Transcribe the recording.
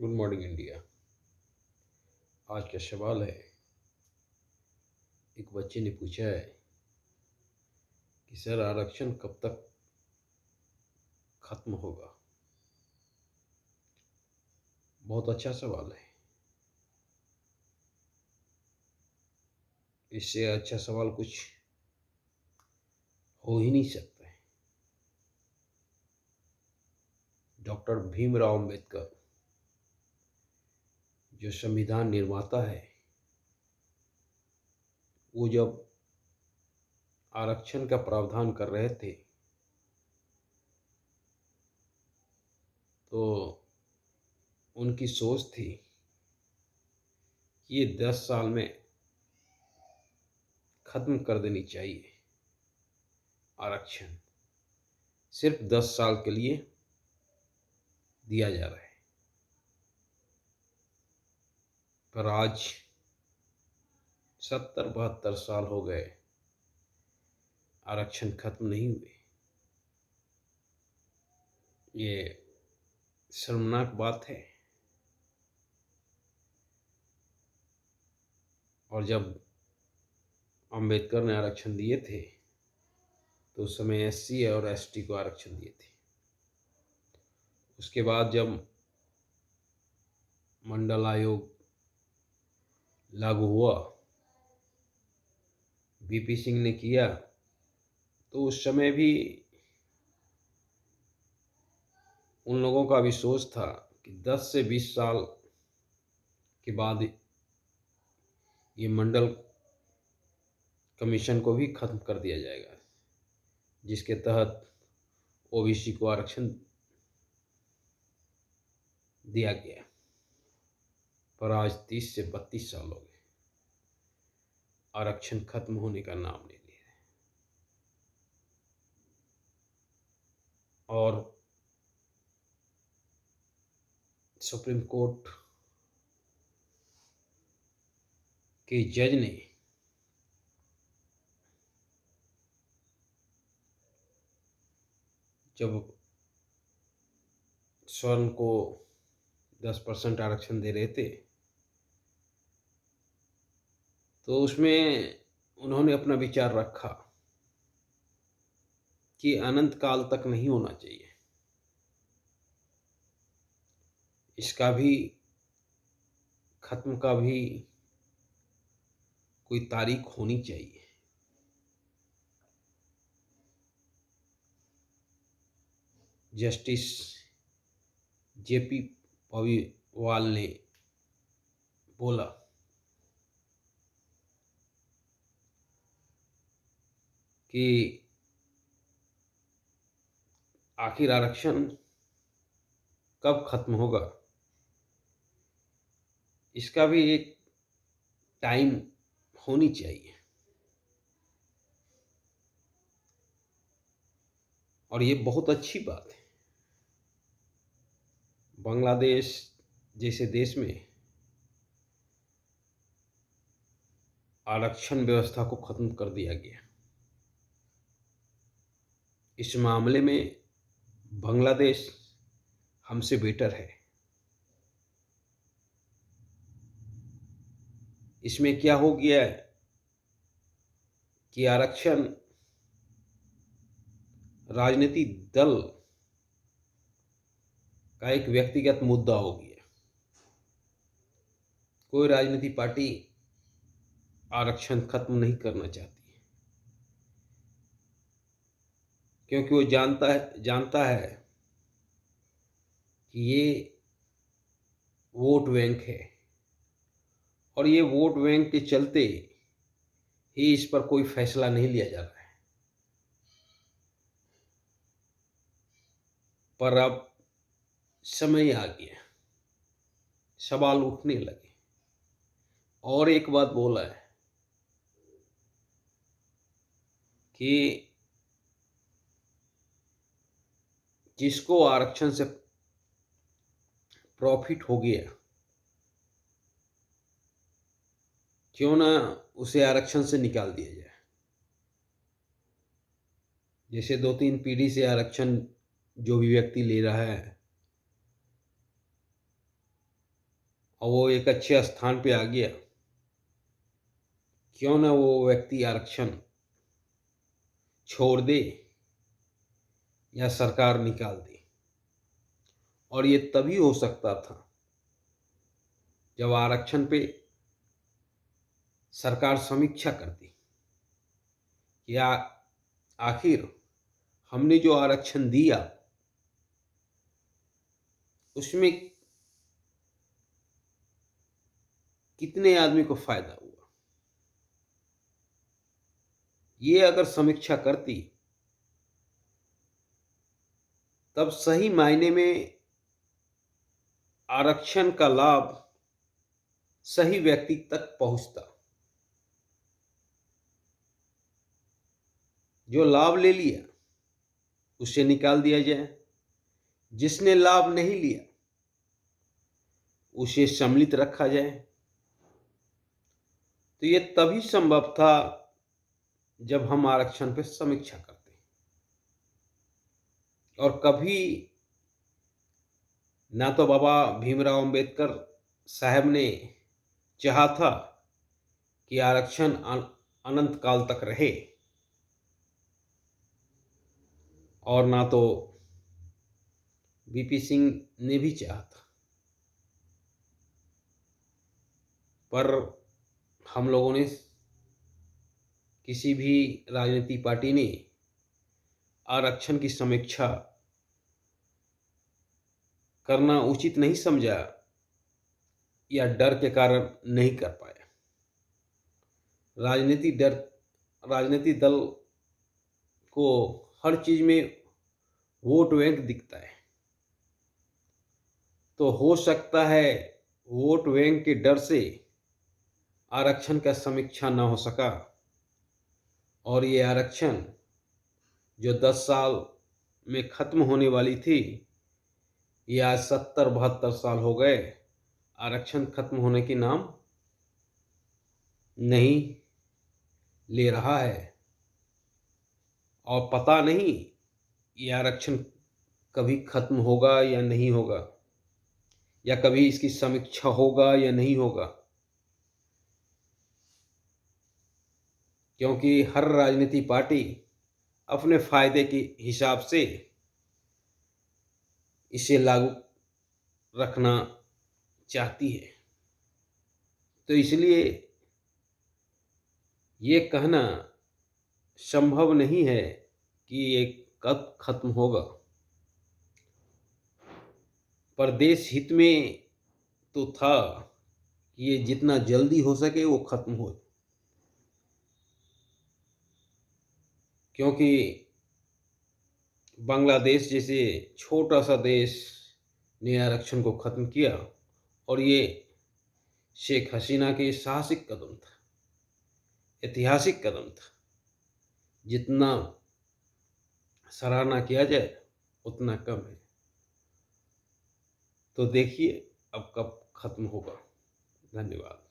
Good morning India. आज का सवाल है, एक बच्चे ने पूछा है कि सर आरक्षण कब तक खत्म होगा। बहुत अच्छा सवाल है। इससे अच्छा सवाल कुछ हो ही नहीं सकता है। डॉक्टर भीमराव अंबेडकर जो संविधान निर्माता है, वो जब आरक्षण का प्रावधान कर रहे थे तो उनकी सोच थी कि ये 10 साल में खत्म कर देनी चाहिए। आरक्षण सिर्फ 10 साल के लिए दिया जा रहा है, पर आज 70-72 साल हो गए, आरक्षण खत्म नहीं हुए। ये शर्मनाक बात है। और जब अंबेडकर ने आरक्षण दिए थे तो उस समय एससी और एसटी को आरक्षण दिए थे। उसके बाद जब मंडल आयोग लागू हुआ, बीपी सिंह ने किया, तो उस समय भी उन लोगों का भी सोच था कि 10 से 20 साल के बाद ये मंडल कमीशन को भी खत्म कर दिया जाएगा, जिसके तहत ओबीसी को आरक्षण दिया गया। पर आज 30 से 32 साल हो गए, आरक्षण खत्म होने का नाम नहीं ले रहे। और सुप्रीम कोर्ट के जज ने जब स्वर्ण को 10% आरक्षण दे रहे थे तो उसमें उन्होंने अपना विचार रखा कि अनंत काल तक नहीं होना चाहिए, इसका भी खत्म का भी कोई तारीख होनी चाहिए। जस्टिस जेपी पविवाल ने बोला कि आखिर आरक्षण कब खत्म होगा, इसका भी एक टाइम होनी चाहिए। और ये बहुत अच्छी बात है। बांग्लादेश जैसे देश में आरक्षण व्यवस्था को खत्म कर दिया गया। इस मामले में बांग्लादेश हमसे बेटर है। इसमें क्या हो गया है कि आरक्षण राजनीतिक दल का एक व्यक्तिगत मुद्दा हो गया। कोई राजनीतिक पार्टी आरक्षण खत्म नहीं करना चाहती है, क्योंकि वो जानता है कि ये वोट बैंक है और ये वोट बैंक के चलते ही इस पर कोई फैसला नहीं लिया जा रहा है। पर अब समय आ गया, सवाल उठने लगे। और एक बात बोला है कि जिसको आरक्षण से प्रॉफिट हो गया, क्यों ना उसे आरक्षण से निकाल दिया जाए। जैसे 2-3 पीढ़ी से आरक्षण जो भी व्यक्ति ले रहा है, और वो एक अच्छे स्थान पे आ गया, क्यों ना वो व्यक्ति आरक्षण छोड़ दे या सरकार निकाल दे। और ये तभी हो सकता था जब आरक्षण पे सरकार समीक्षा करती कि आखिर हमने जो आरक्षण दिया उसमें कितने आदमी को फायदा हुआ। ये अगर समीक्षा करती तब सही मायने में आरक्षण का लाभ सही व्यक्ति तक पहुंचता। जो लाभ ले लिया उसे निकाल दिया जाए, जिसने लाभ नहीं लिया उसे सम्मिलित रखा जाए। तो ये तभी संभव था जब हम आरक्षण पर समीक्षा करते। और कभी ना तो बाबा भीमराव अंबेडकर साहब ने चाहा था कि आरक्षण अनंत काल तक रहे, और ना तो वीपी सिंह ने भी चाहा था। पर हम लोगों ने, किसी भी राजनीतिक पार्टी ने आरक्षण की समीक्षा करना उचित नहीं समझा या डर के कारण नहीं कर पाया। राजनीतिक दल को हर चीज में वोट बैंक दिखता है, तो हो सकता है वोट बैंक के डर से आरक्षण का समीक्षा न हो सका, और ये आरक्षण जो 10 साल में खत्म होने वाली थी, ये आज 70-72 साल हो गए, आरक्षण खत्म होने की नाम नहीं ले रहा है। और पता नहीं ये आरक्षण कभी खत्म होगा या नहीं होगा, या कभी इसकी समीक्षा होगा या नहीं होगा, क्योंकि हर राजनीतिक पार्टी अपने फायदे के हिसाब से इसे लागू रखना चाहती है। तो इसलिए ये कहना संभव नहीं है कि ये कब खत्म होगा। पर देश हित में तो था कि ये जितना जल्दी हो सके वो खत्म हो, क्योंकि बांग्लादेश जैसे छोटा सा देश ने आरक्षण को खत्म किया, और ये शेख हसीना के साहसिक कदम था, ऐतिहासिक कदम था। जितना सराहना किया जाए उतना कम है। तो देखिए अब कब खत्म होगा। धन्यवाद।